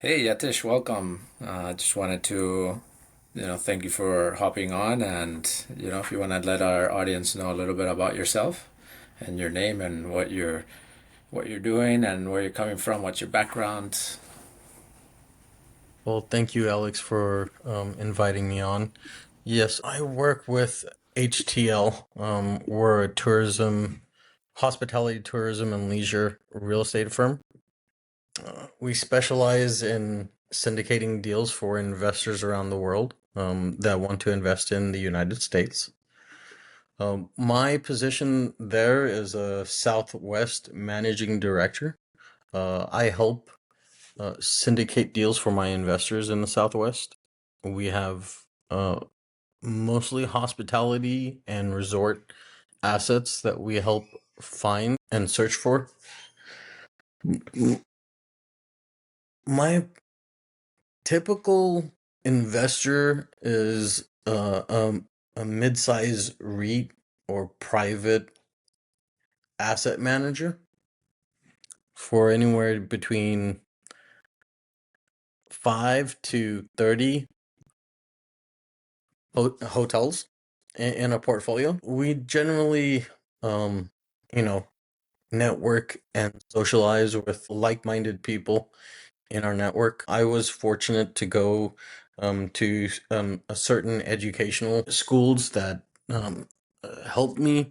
Hey Yatish, welcome. I just wanted to, thank you for hopping on and, if you want to let our audience know a little bit about yourself and your name and what you're doing and where you're coming from, what's your background. Well, thank you, Alex, for inviting me on. Yes, I work with HTL. We're a hospitality, tourism, and leisure real estate firm. We specialize in syndicating deals for investors around the world that want to invest in the United States. My position there is a Southwest Managing Director. I help syndicate deals for my investors in the Southwest. We have mostly hospitality and resort assets that we help find and search for. My typical investor is a mid-size REIT or private asset manager for anywhere between 5 to 30 hotels in a portfolio. We generally, um, you know, network and socialize with like-minded people in our network. I was fortunate to go to a certain educational schools that helped me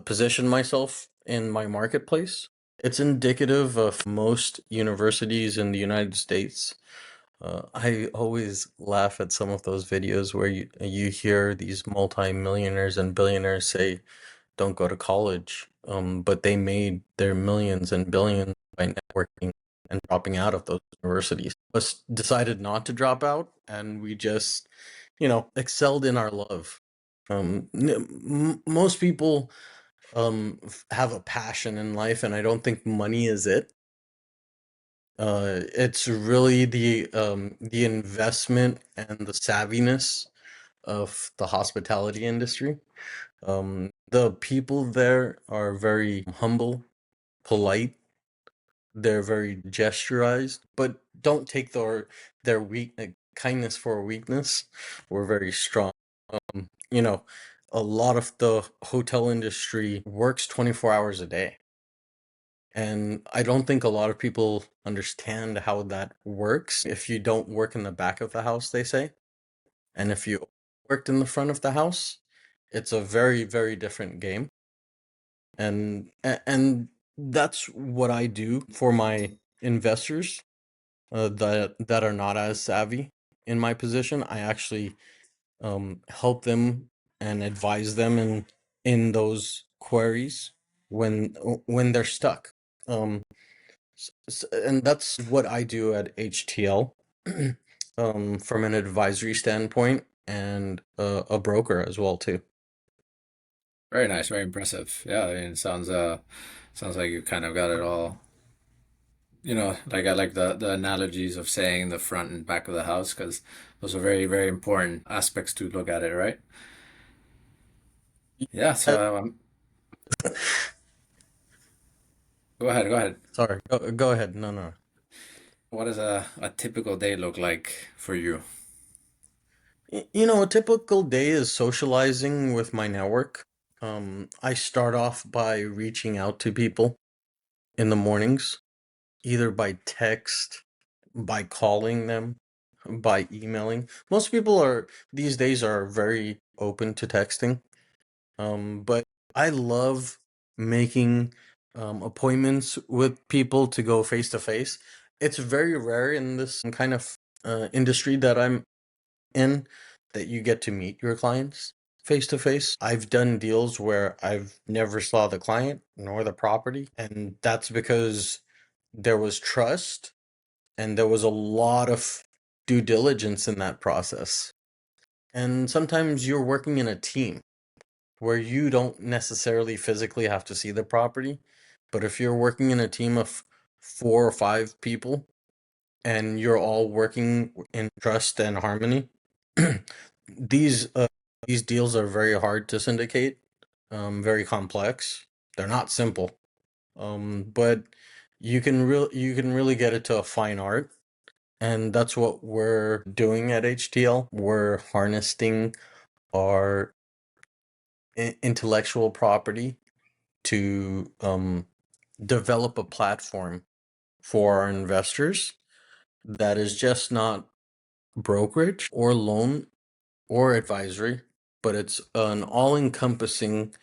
position myself in my marketplace. It's indicative of most universities in the United States. I always laugh at some of those videos where you hear these multi-millionaires and billionaires say, "Don't go to college," but they made their millions and billions by networking and dropping out of those universities. Us decided not to drop out, and we just, excelled in our love. Most people have a passion in life, and I don't think money is it. It's really the investment and the savviness of the hospitality industry. The people there are very humble, polite. They're very gesturized, but don't take their kindness for a weakness. We're very strong. You know, a lot of the hotel industry works 24 hours a day. And I don't think a lot of people understand how that works. If you don't work in the back of the house, they say, and if you worked in the front of the house, it's a very, very different game. And that's what I do for my investors that are not as savvy in my position. I actually help them and advise them in those queries when they're stuck. Um, and that's what I do at HTL, from an advisory standpoint and a broker as well too. Very nice, very impressive. Yeah, I mean, it sounds like you kind of got it all. Like I like the analogies of saying the front and back of the house because those are very, very important aspects to look at it, right? Yeah, Uh, so go ahead, go ahead. Sorry, go ahead. No, no. What does a typical day look like for you? A typical day is socializing with my network. I start off by reaching out to people in the mornings, either by text, by calling them, by emailing. Most people are these days are very open to texting. But I love making appointments with people to go face to face. It's very rare in this kind of industry that I'm in that you get to meet your clients face to face. I've done deals where I've never saw the client nor the property, and that's because there was trust and there was a lot of due diligence in that process. And sometimes you're working in a team where you don't necessarily physically have to see the property, but if you're working in a team of 4 or 5 people and you're all working in trust and harmony, these uh, these deals are very hard to syndicate, very complex. They're not simple, but you can really get it to a fine art. And that's what we're doing at HTL. We're harnessing our intellectual property to develop a platform for our investors that is just not brokerage or loan or advisory, but it's an all-encompassing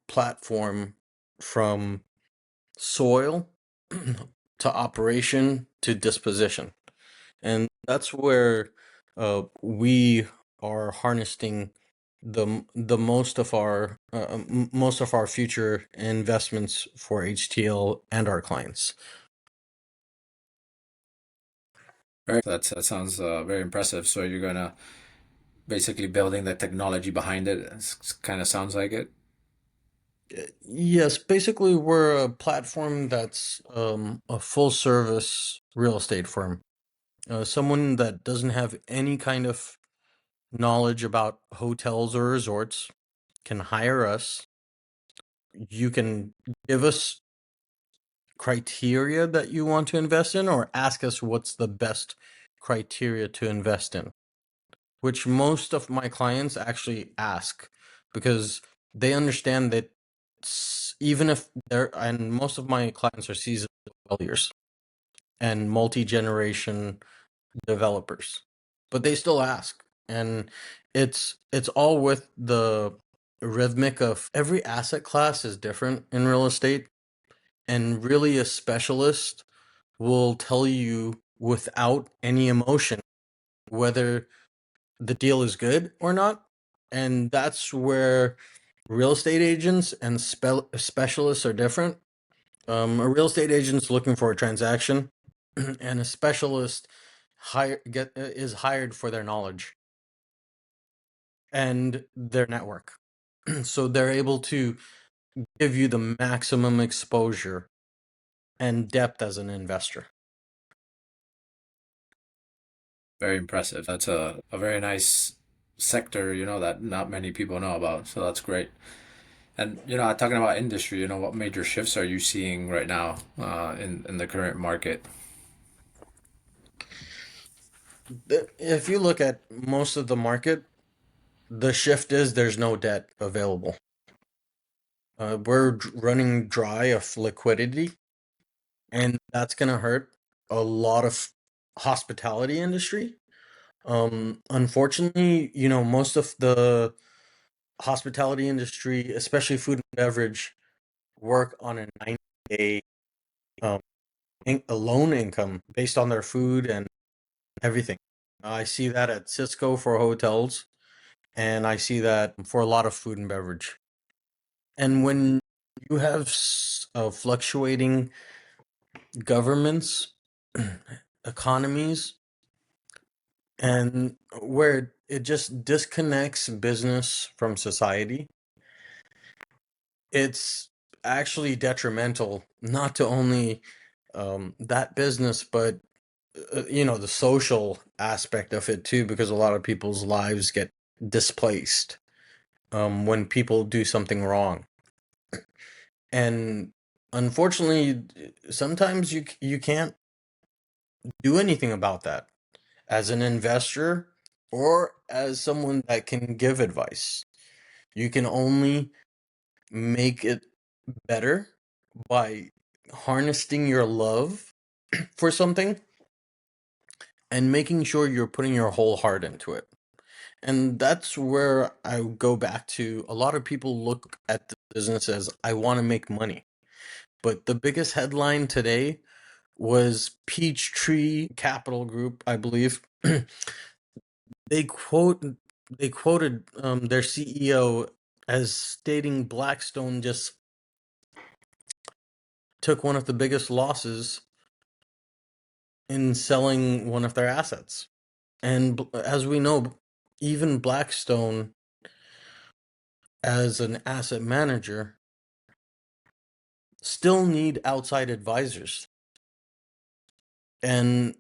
platform from soil to operation to disposition. And that's where we are harnessing the most of our future investments for HTL and our clients. That sounds very impressive. So you're gonna basically building the technology behind it. Kind of sounds like it. Yes, basically we're a platform that's a full service real estate firm. Someone that doesn't have any kind of knowledge about hotels or resorts can hire us. You can give us criteria that you want to invest in, or ask us what's the best criteria to invest in, which most of my clients actually ask because they understand that even if and most of my clients are seasoned failures and multi-generation developers, but they still ask. And it's all with the rhythmic of every asset class is different in real estate, and really a specialist will tell you without any emotion whether the deal is good or not. And that's where real estate agents and specialists are different. A real estate agent's looking for a transaction, and a specialist is hired for their knowledge and their network. So they're able to give you the maximum exposure and depth as an investor. Very impressive. That's a very nice sector, that not many people know about. So that's great. And talking about industry, what major shifts are you seeing right now in the current market? If you look at most of the market, the shift is there's no debt available. We're running dry of liquidity, and that's going to hurt a lot of hospitality industry. Unfortunately, most of the hospitality industry, especially food and beverage, work on a 90-day um, a loan income based on their food and everything. I see that at Cisco for hotels, and I see that for a lot of food and beverage. And when you have fluctuating governments, economies, and where it just disconnects business from society, it's actually detrimental, not to only that business, but the social aspect of it too, because a lot of people's lives get displaced when people do something wrong. And unfortunately, sometimes you can't do anything about that as an investor or as someone that can give advice. You can only make it better by harnessing your love for something and making sure you're putting your whole heart into it. And that's where I go back to, a lot of people look at the business as, I want to make money. But the biggest headline today was Peachtree Capital Group, I believe. they quote they quoted their CEO as stating Blackstone just took one of the biggest losses in selling one of their assets. And as we know, even Blackstone, as an asset manager, still need outside advisors. And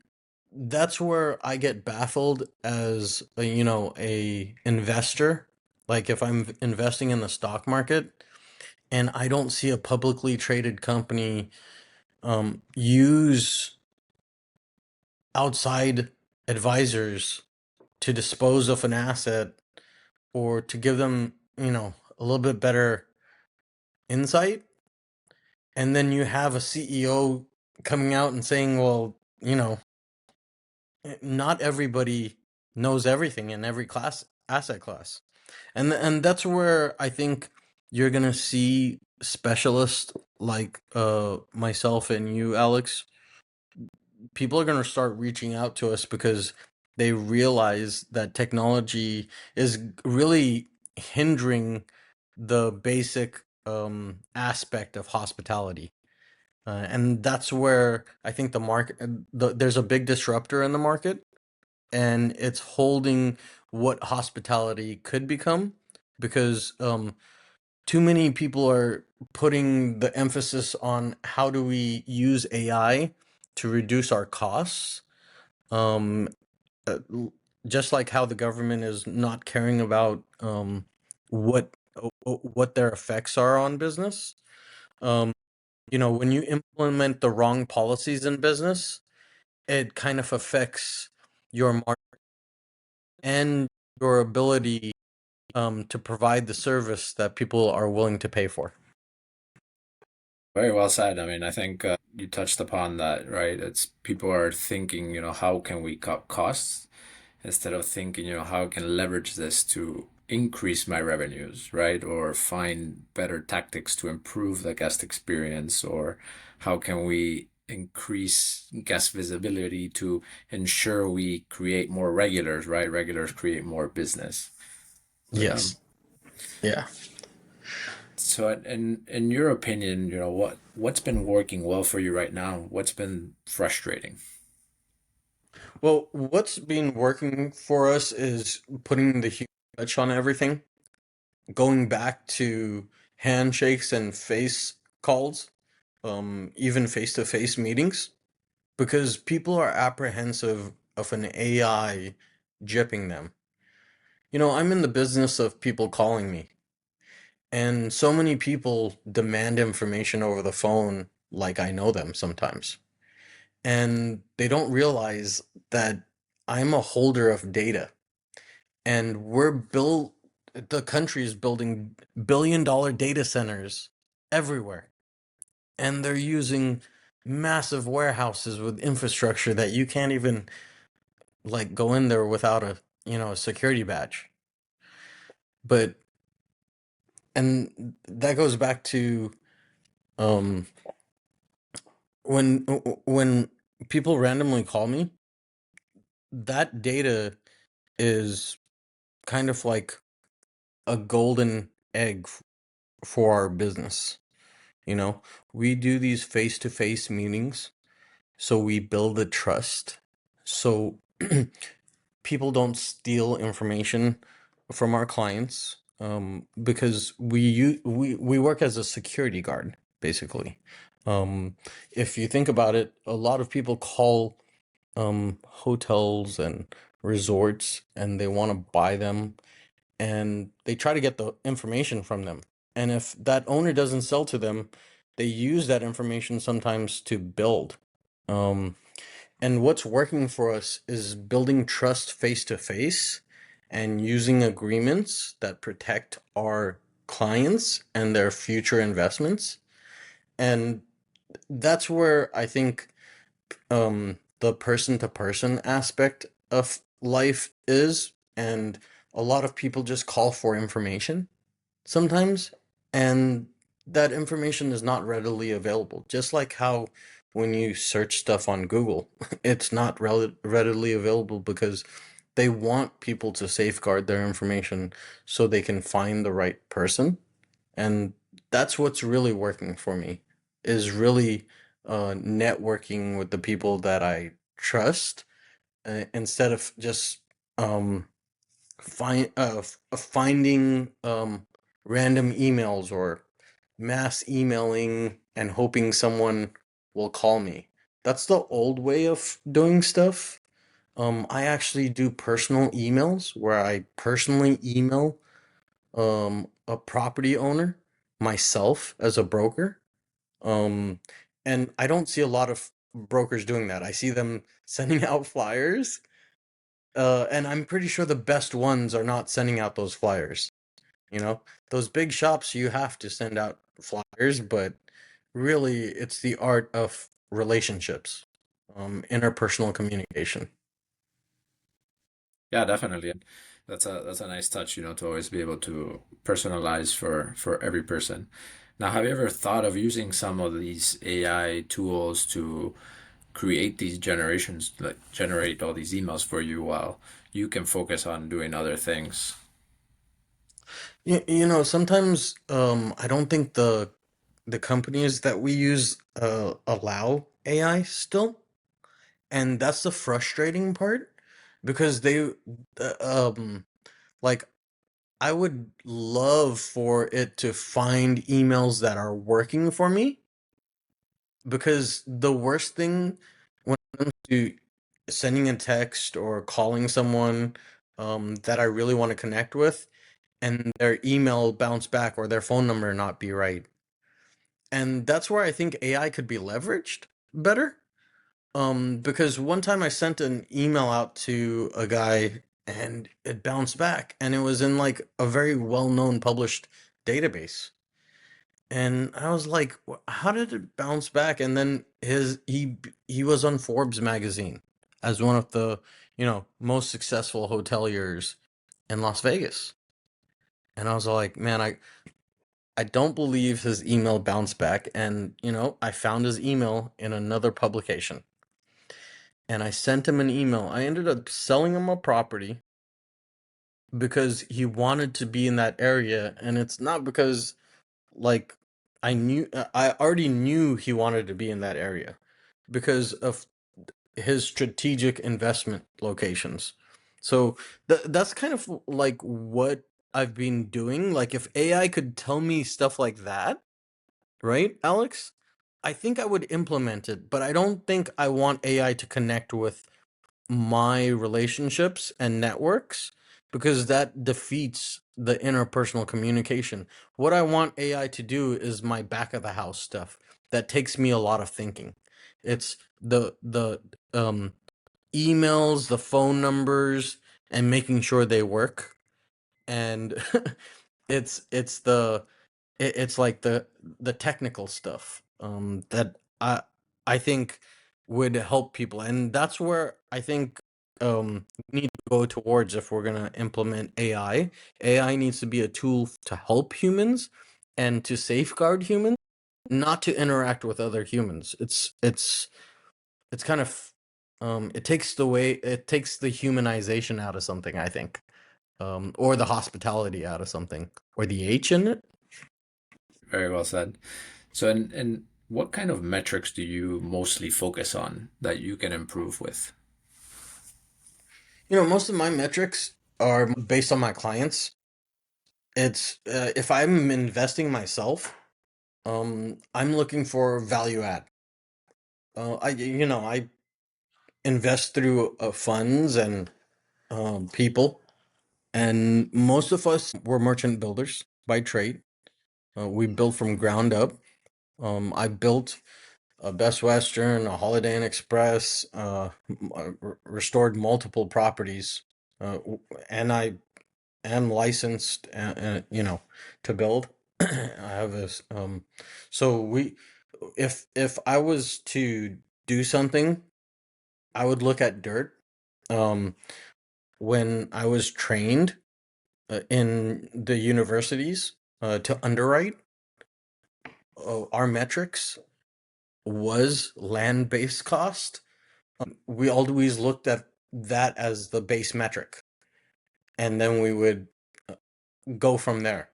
that's where I get baffled as a investor. Like if I'm investing in the stock market and I don't see a publicly traded company use outside advisors to dispose of an asset or to give them, a little bit better insight. And then you have a CEO coming out and saying, well, not everybody knows everything in every asset class. And that's where I think you're going to see specialists like myself and you, Alex. People are going to start reaching out to us because they realize that technology is really hindering the basic aspect of hospitality. And that's where I think there's a big disruptor in the market, and it's holding what hospitality could become because too many people are putting the emphasis on how do we use AI to reduce our costs. Um, just like how the government is not caring about what their effects are on business. Um, when you implement the wrong policies in business, it kind of affects your market and your ability to provide the service that people are willing to pay for. Very well said. I mean, I think you touched upon that, right? It's people are thinking, how can we cut costs instead of thinking, how I can leverage this to increase my revenues, right? Or find better tactics to improve the guest experience, or how can we increase guest visibility to ensure we create more regulars, right? Regulars create more business. Yeah. Yes. Yeah. So, in your opinion, what's been working well for you right now? What's been frustrating? Well, what's been working for us is putting the human touch on everything, going back to handshakes and face calls, even face-to-face meetings, because people are apprehensive of an AI gypping them. I'm in the business of people calling me, and so many people demand information over the phone like I know them sometimes. And they don't realize that I'm a holder of data, and the country is building billion-dollar data centers everywhere, and they're using massive warehouses with infrastructure that you can't even like go in there without a security badge. But and that goes back to um when when people randomly call me, that data is kind of like a golden egg for our business. You know, we do these face-to-face meetings, so we build the trust. So people don't steal information from our clients, because we work as a security guard, basically. Um, if you think about it, a lot of people call hotels and resorts and they want to buy them, and they try to get the information from them. And if that owner doesn't sell to them, they use that information sometimes to build. Um, and what's working for us is building trust face to face and using agreements that protect our clients and their future investments. And that's where I think the person to person aspect of life is. And a lot of people just call for information sometimes, and that information is not readily available. Just like how when you search stuff on Google, it's not readily available because they want people to safeguard their information so they can find the right person. And that's what's really working for me, is really networking with the people that I trust, instead of just um, finding random emails or mass emailing and hoping someone will call me. That's the old way of doing stuff. I actually do personal emails where I personally email a property owner myself as a broker. Um, and I don't see a lot of brokers doing that. I see them sending out flyers, and I'm pretty sure the best ones are not sending out those flyers. You know, those big shops, you have to send out flyers, but really it's the art of relationships, interpersonal communication. Yeah, definitely. And that's a nice touch, to always be able to personalize for every person. Now, have you ever thought of using some of these AI tools to create these generations, like generate all these emails for you while you can focus on doing other things? Sometimes I don't think the companies that we use allow AI still, and that's the frustrating part because um like I would love for it to find emails that are working for me, because the worst thing when it comes to sending a text or calling someone that I really want to connect with, and their email bounce back or their phone number not be right. And that's where I think AI could be leveraged better. Because one time I sent an email out to a guy and it bounced back, and it was in like a very well-known published database. And I was like, How did it bounce back?" And then he was on Forbes magazine as one of the, most successful hoteliers in Las Vegas. And I was like, "Man, I don't believe his email bounced back." And, I found his email in another publication. And I sent him an email. I ended up selling him a property because he wanted to be in that area, and it's not because, like, I already knew he wanted to be in that area because of his strategic investment locations. So that's kind of like what I've been doing. Like, if AI could tell me stuff like that, right, Alex? I think I would implement it, but I don't think I want AI to connect with my relationships and networks, because that defeats the interpersonal communication. What I want AI to do is my back of the house stuff that takes me a lot of thinking. It's the emails, the phone numbers, and making sure they work. And it's it's like the technical stuff that I think would help people, and that's where I think we need to go towards if we're gonna implement AI. AI needs to be a tool to help humans and to safeguard humans, not to interact with other humans. It's kind of it takes the humanization out of something, I think, or the hospitality out of something, or the H in it. Very well said. So, and what kind of metrics do you mostly focus on that you can improve with? Most of my metrics are based on my clients. It's if I'm investing myself, I'm looking for value add. I invest through funds and people, and most of us were merchant builders by trade. We built from ground up. I built a Best Western, a Holiday Inn Express, restored multiple properties, and I am licensed, to build. I have this. So if I was to do something, I would look at dirt. Um, when I was trained in the universities to underwrite, our metrics was land-based cost. We always looked at that as the base metric, and then we would go from there.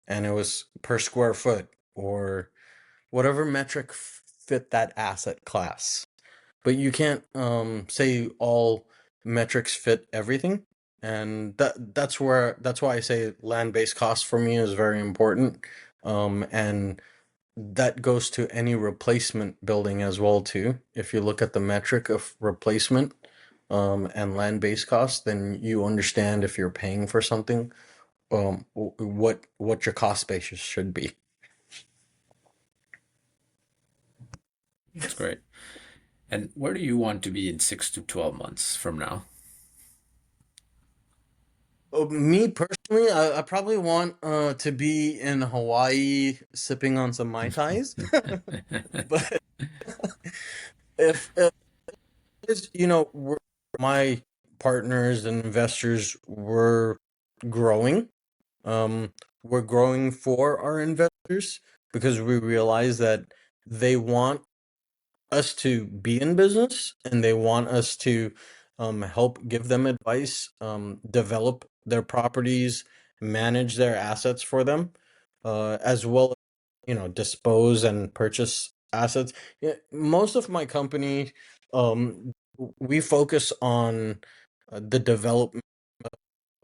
And it was per square foot or whatever metric fit that asset class. But you can't say all metrics fit everything. And that's why I say land-based cost for me is very important. And that goes to any replacement building as well too. If you look at the metric of replacement and land-based cost, then you understand if you're paying for something, what your cost basis should be. That's great. And where do you want to be in 6 to 12 months from now? Me personally, I probably want to be in Hawaii sipping on some Mai Tais. But if it's, my partners and investors were growing, um, we're growing for our investors because we realize that they want us to be in business and they want us to help give them advice, develop their properties, manage their assets for them, as well as dispose and purchase assets. Yeah, most of my company, we focus on the development,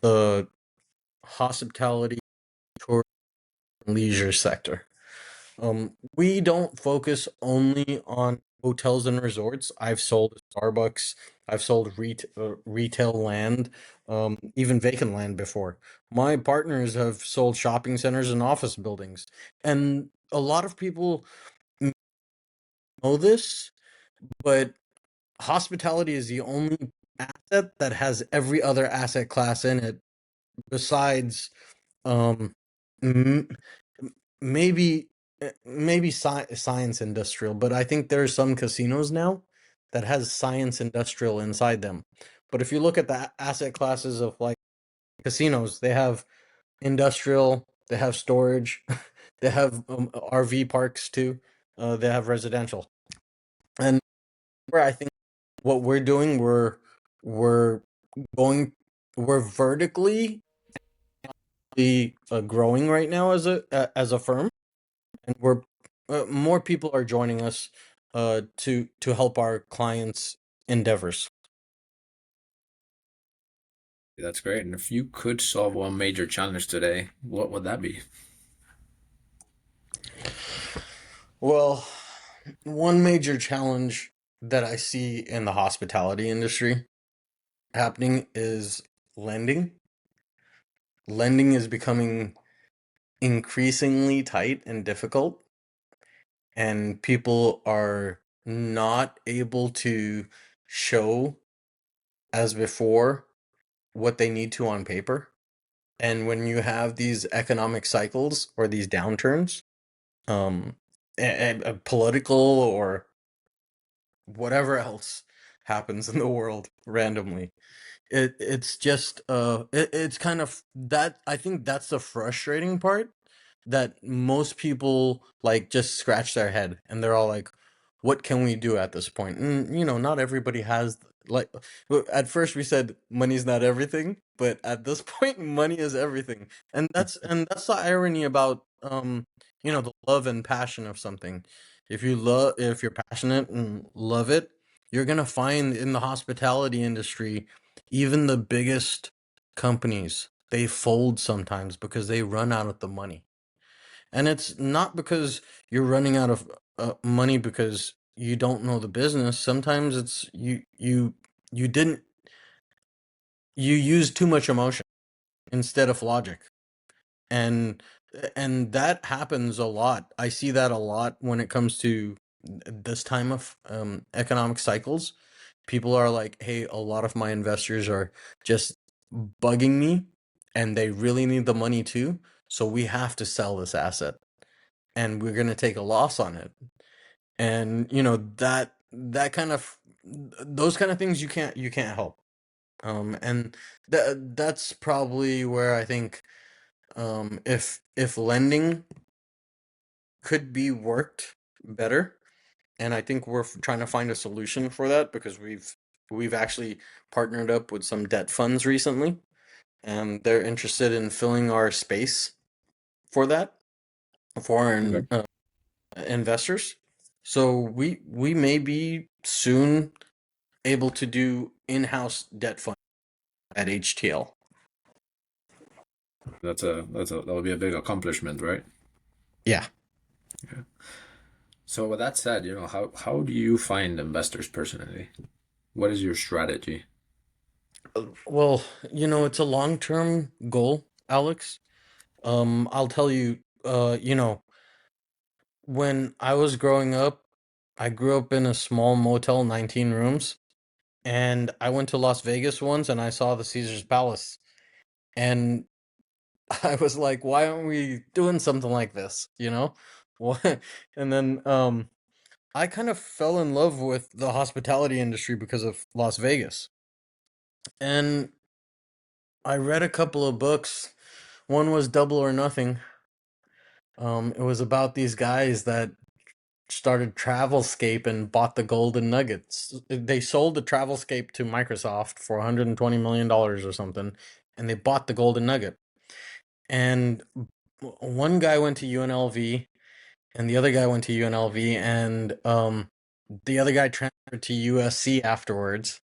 the hospitality, tour, and leisure sector. We don't focus only on hotels and resorts. I've sold Starbucks. I've sold retail land, even vacant land before. My partners have sold shopping centers and office buildings. And a lot of people know this, but hospitality is the only asset that has every other asset class in it besides um m- maybe maybe science industrial, but I think there are some casinos now that has science industrial inside them. But if you look at the asset classes of like casinos, they have industrial, they have storage, they have RV parks too, they have residential. And where I think what we're doing, we're going, we're vertically growing right now as a firm, and we're more people are joining us to help our clients' endeavors. That's great. And if you could solve one major challenge today, what would that be? Well, one major challenge that I see in the hospitality industry happening is lending. Lending is becoming increasingly tight and difficult, and people are not able to show as before what they need to on paper. And when you have these economic cycles or these downturns, um, political or whatever else happens in the world randomly, it's just it's kind of that. I think that's the frustrating part, that most people like just scratch their head and they're all like, what can we do at this point? And not everybody has, like, at first we said money's not everything, but at this point money is everything. And that's the irony about the love and passion of something. If you're passionate and love it, you're gonna find in the hospitality industry, even the biggest companies, they fold sometimes because they run out of the money. And it's not because you're running out of money because you don't know the business. Sometimes it's you didn't you use too much emotion instead of logic. And and that happens a lot. I see that a lot when it comes to this time of economic cycles. People are like, hey, a lot of my investors are just bugging me and they really need the money too. So we have to sell this asset and we're going to take a loss on it. And that kind of those kind of things you can't help. And that's probably where I think if lending could be worked better, and I think we're trying to find a solution for that because we've actually partnered up with some debt funds recently, and they're interested in filling our space for that for our Okay. investors. So we may be soon able to do in-house debt fund at HTL. That would be a big accomplishment, right? Yeah. Yeah. So with that said, how do you find investors personally? What is your strategy? Well, it's a long-term goal, Alex. I'll tell you, when I was growing up, I grew up in a small motel, 19 rooms, and I went to Las Vegas once and I saw the Caesar's Palace. And I was like, why aren't we doing something like this? You know? What? And then I kind of fell in love with the hospitality industry because of Las Vegas. And I read a couple of books. One was Double or Nothing. It was about these guys that started Travelscape and bought the golden nuggets. They sold the Travelscape to Microsoft for $120 million or something, and they bought the golden nugget. And one guy went to UNLV, and the other guy went to UNLV, and the other guy transferred to USC afterwards.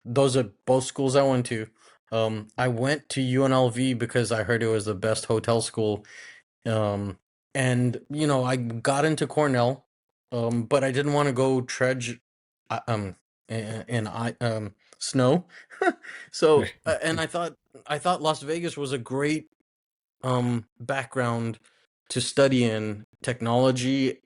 Those are both schools I went to. I went to UNLV because I heard it was the best hotel school, um, and I got into Cornell, but I didn't want to go trudge, um, in I snow. So, and I thought Las Vegas was a great background to study in technology,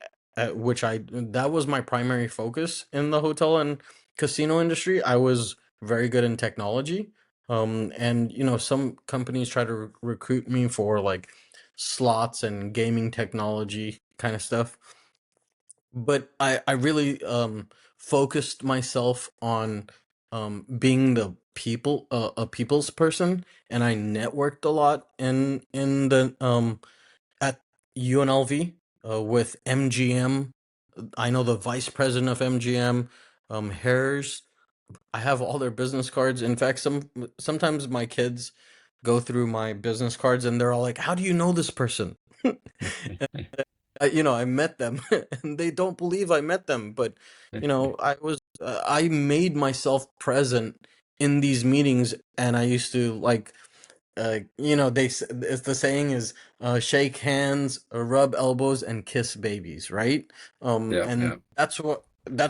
which I that was my primary focus in the hotel and casino industry. I was very good in technology. And some companies try to recruit me for like slots and gaming technology kind of stuff, but I really focused myself on being a people's person, and I networked a lot in the at UNLV with MGM. I know the vice president of MGM, Harris. I have all their business cards. In fact, sometimes my kids go through my business cards and they're all like, "How do you know this person?" I met them, and they don't believe I met them. But I made myself present in these meetings, and I used to like, it's the saying is, shake hands, rub elbows, and kiss babies, right? Yeah, And yeah, that's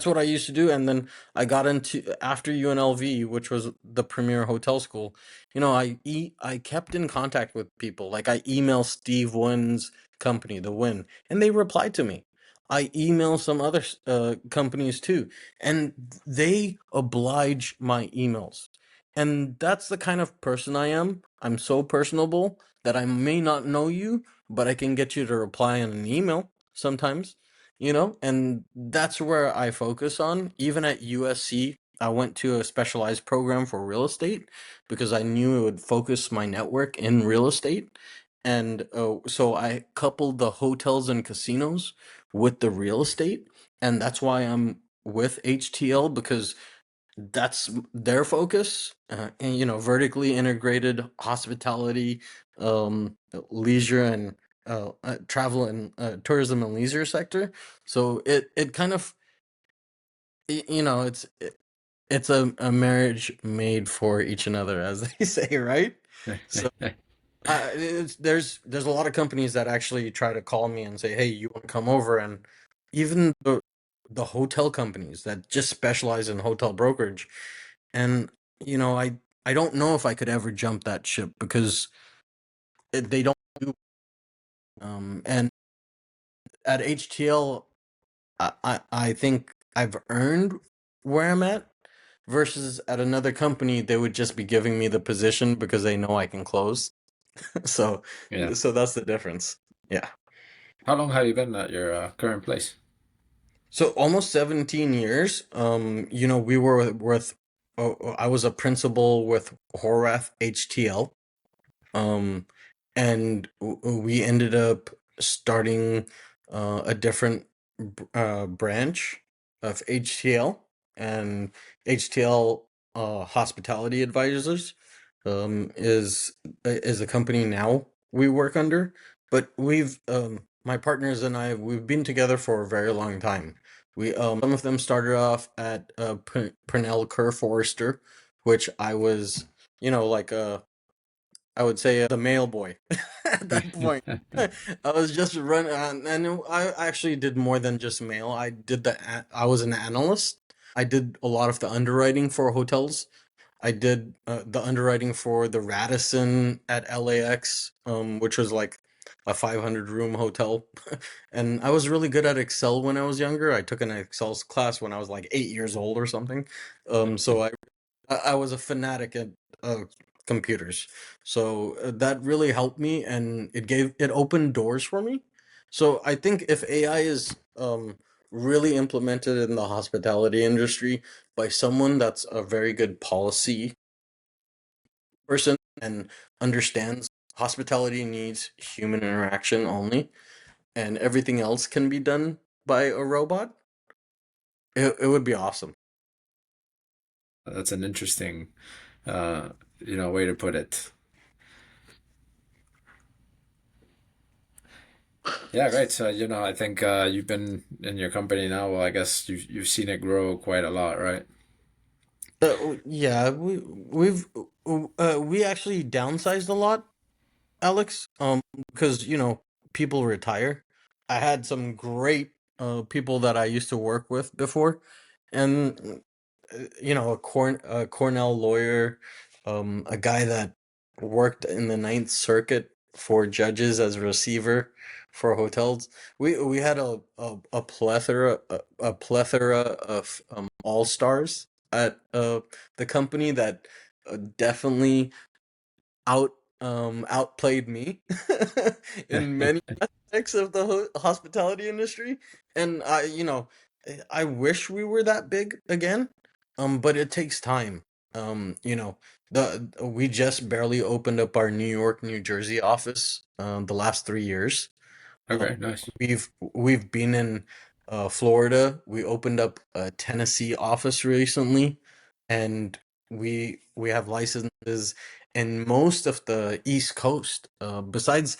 what I used to do. And then I got into after UNLV, which was the premier hotel school. I kept in contact with people. Like I emailed Steve Wynn's company, the Wynn, and they replied to me. I email some other companies too, and they oblige my emails. And that's the kind of person I am. I'm so personable that I may not know you, but I can get you to reply in an email sometimes, and that's where I focus on. Even at USC, I went to a specialized program for real estate because I knew it would focus my network in real estate. And so I coupled the hotels and casinos with the real estate. And that's why I'm with HTL, because that's their focus, and vertically integrated hospitality, leisure, and travel and tourism and leisure sector. So it kind of it's a marriage made for each another, as they say, right? So there's a lot of companies that actually try to call me and say, hey, you want to come over. And even the hotel companies that just specialize in hotel brokerage. And I don't know if I could ever jump that ship because they don't do. And at HTL, I think I've earned where I'm at. Versus at another company, they would just be giving me the position because they know I can close. So yeah. so that's the difference. Yeah. How long have you been at your current place? So almost 17 years. We were with I was a principal with Horwath HTL. Um, and we ended up starting a different branch of HTL, and HTL Hospitality Advisors is a company now we work under. But my partners and we've been together for a very long time. We Some of them started off at Purnell Kerr Forrester, which I was, like I would say the mail boy at that point. I was just running, and I actually did more than just mail. I was an analyst. I did a lot of the underwriting for hotels. I did the underwriting for the Radisson at LAX, which was like a 500 room hotel. And I was really good at Excel when I was younger. I took an Excel class when I was like 8 years old or something. So I was a fanatic at uh, computers. So that really helped me, and it opened doors for me. So I think if AI is really implemented in the hospitality industry by someone that's a very good policy person and understands hospitality needs human interaction only, and everything else can be done by a robot, it would be awesome. That's an interesting, uh, way to put it. Yeah, great. So, I think you've been in your company now. Well, I guess you've seen it grow quite a lot, right? Yeah, we actually downsized a lot, Alex. Because people retire. I had some great people that I used to work with before, and a Cornell lawyer, a guy that worked in the Ninth Circuit for judges as a receiver for hotels. We had a plethora of all stars at the company that definitely out outplayed me in many aspects of the hospitality industry. And I wish we were that big again, but it takes time. The we just barely opened up our New York, New Jersey office the last 3 years. Okay, nice. We've been in Florida. We opened up a Tennessee office recently, and we have licenses in most of the East Coast. Besides,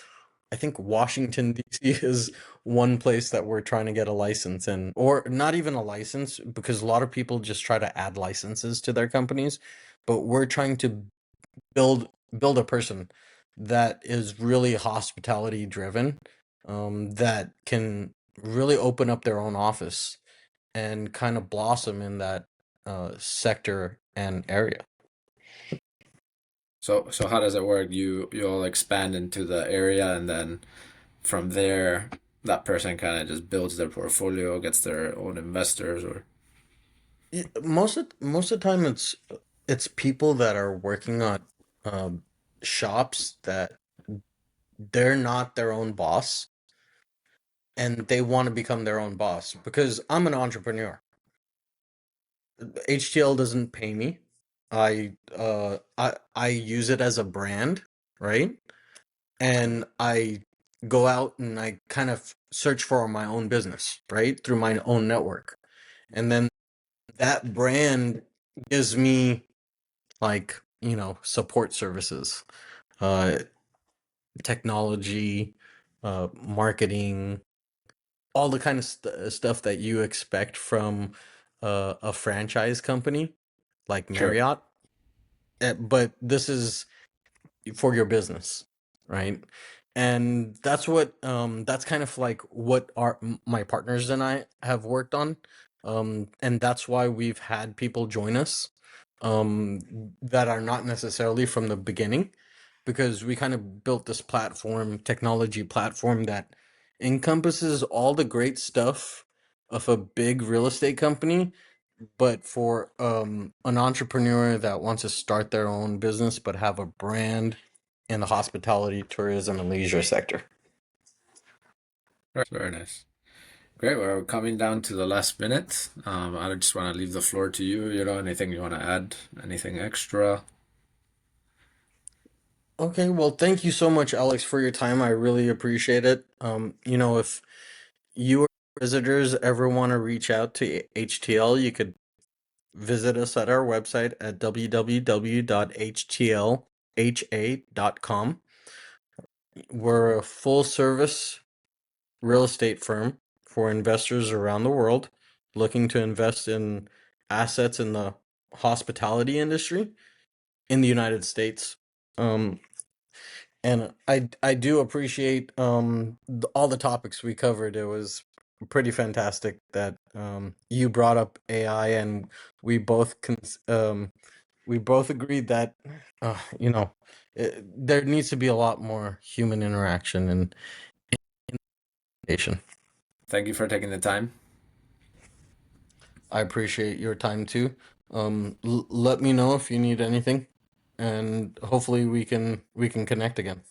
I think Washington D.C. is one place that we're trying to get a license in, or not even a license, because a lot of people just try to add licenses to their companies. But we're trying to build a person that is really hospitality driven, that can really open up their own office and kind of blossom in that sector and area. So how does it work? You all expand into the area, and then from there, that person kind of just builds their portfolio, gets their own investors, or Most of the time, it's people that are working on um, shops that they're not their own boss, and they want to become their own boss. Because I'm an entrepreneur. HTL doesn't pay me. I use it as a brand, right? And I go out and I kind of search for my own business, right? Through my own network. And then that brand gives me, like, support services, uh technology, marketing, all the kind of stuff that you expect from a franchise company like sure. Marriott. But this is for your business, right? And that's kind of like what my partners and I have worked on. And that's why we've had people join us that are not necessarily from the beginning, because we kind of built this technology platform that encompasses all the great stuff of a big real estate company, but for an entrepreneur that wants to start their own business but have a brand in the hospitality, tourism, and leisure sector. Very nice. Great. We're coming down to the last minute. I just want to leave the floor to you. Anything you want to add? Anything extra? Okay, well, thank you so much, Alex, for your time. I really appreciate it. If you or visitors ever want to reach out to HTL, you could visit us at our website at www.htlha.com. We're a full service real estate firm for investors around the world looking to invest in assets in the hospitality industry in the United States. Um, and I do appreciate all the topics we covered. It was pretty fantastic that you brought up AI, and we both we both agreed that uh, you know there needs to be a lot more human interaction and communication. Thank you for taking the time. I appreciate your time too. Let me know if you need anything, and hopefully we can connect again.